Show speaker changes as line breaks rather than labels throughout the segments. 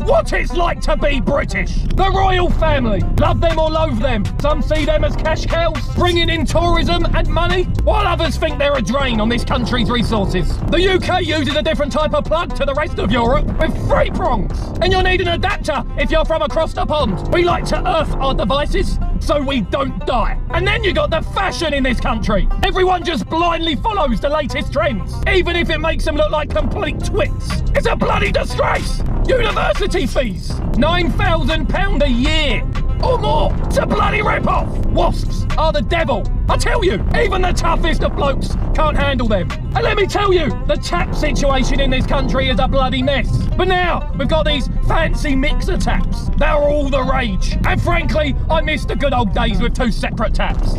what it's like to be British. The royal family, love them or loathe them. Some see them as cash cows, bringing in tourism and money, while others think they're a drain on this country's resources. The UK uses a different type of plug to the rest of Europe with 3 prongs. And you'll need an adapter if you're from across the pond. We like to earth our devices so we don't die. And then you got the fashion in this country. Everyone just blindly follows the latest trends, even if it makes them look like complete twits. It's a bloody disgrace. University fees, £9,000 a year or more. It's a bloody rip-off. Wasps are the devil. I tell you, even the toughest of blokes can't handle them. And let me tell you, the tap situation in this country is a bloody mess. But now, we've got these fancy mixer taps. They're all the rage. And frankly, I miss the good old days with 2 separate taps.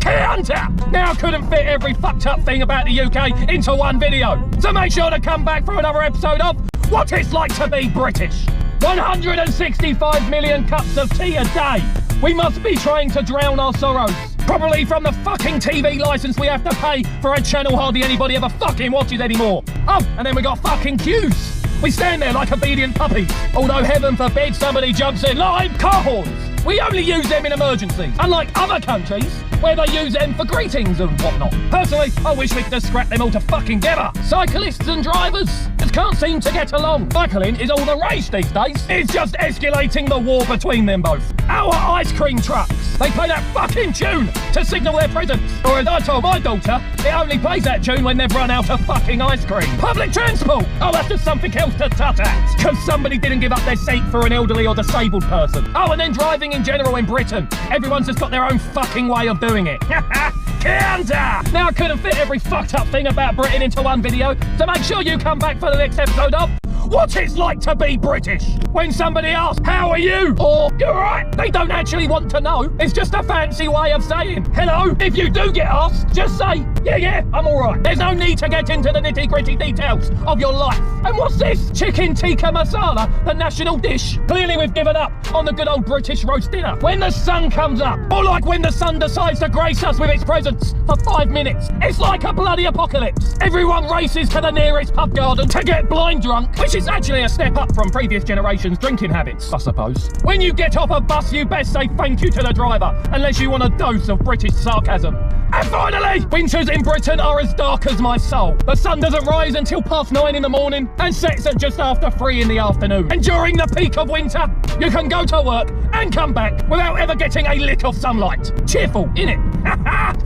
Key Hunter! Now I couldn't fit every fucked up thing about the UK into one video. So make sure to come back for another episode of What It's Like to Be British. 165 million cups of tea a day. We must be trying to drown our sorrows. Probably from the fucking TV licence we have to pay for a channel hardly anybody ever fucking watches anymore. Oh, and then we got fucking queues. We stand there like obedient puppies. Although heaven forbid somebody jumps in line. Car horns. We only use them in emergencies. Unlike other countries, where they use them for greetings and whatnot. Personally, I wish we could just scrap them all to fucking together. Cyclists and drivers just can't seem to get along. Cycling is all the rage these days. It's just escalating the war between them both. Our ice cream trucks, they play that fucking tune to signal their presence. Or as I told my daughter, it only plays that tune when they've run out of fucking ice cream. Public transport, oh, that's just something else to tut at. Because somebody didn't give up their seat for an elderly or disabled person. Oh, and then driving in general in Britain. Everyone's just got their own fucking way of doing it. Kanta! Now I couldn't fit every fucked up thing about Britain into one video, so make sure you come back for the next episode of What It's Like to Be British. When somebody asks, how are you? Or, you're right, they don't actually want to know. It's just a fancy way of saying hello. If you do get asked, just say, yeah, I'm alright. There's no need to get into the nitty-gritty details of your life. And what's this? Chicken tikka masala, the national dish? Clearly we've given up on the good old British roast dinner. When the sun comes up, or like when the sun decides to grace us with its presence for 5 minutes, it's like a bloody apocalypse. Everyone races to the nearest pub garden to get blind drunk, which is actually a step up from previous generations' drinking habits, I suppose. When you get off a bus, you best say thank you to the driver, unless you want a dose of British sarcasm. And finally, winters in Britain are as dark as my soul. The sun doesn't rise until past 9 in the morning and sets at just after 3 in the afternoon. And during the peak of winter, you can go to work and come back without ever getting a lick of sunlight. Cheerful, innit?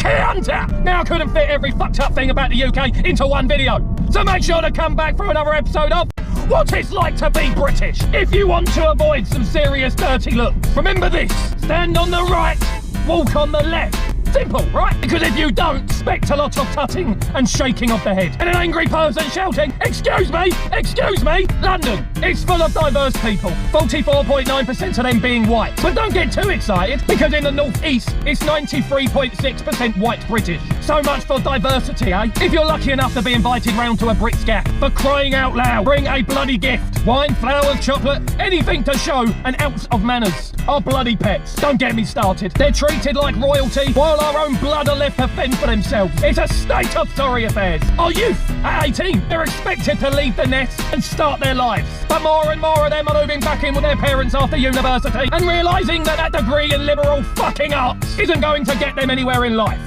Key Hunter! Now I couldn't fit every fucked up thing about the UK into one video. So make sure to come back for another episode of What It's Like to Be British. If you want to avoid some serious dirty looks, remember this: stand on the right, walk on the left. Simple, right? Because if you don't, expect a lot of tutting and shaking of the head. And an angry person shouting, excuse me, London. It's full of diverse people, 44.9% of them being white. But don't get too excited, because in the North East, it's 93.6% white British. So much for diversity, eh? If you're lucky enough to be invited round to a Brit's gaff, for crying out loud, bring a bloody gift. Wine, flowers, chocolate, anything to show an ounce of manners. Our bloody pets, don't get me started. They're treated like royalty, while our own blood are left to fend for themselves. It's a state of sorry affairs. Our youth, at 18, they're expected to leave the nest and start their lives. But more and more of them are moving back in with their parents after university and realising that degree in liberal fucking arts isn't going to get them anywhere in life.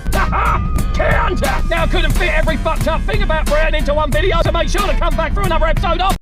Key Hunter! Now I couldn't fit every fucked up thing about Britain into one video, so make sure to come back for another episode of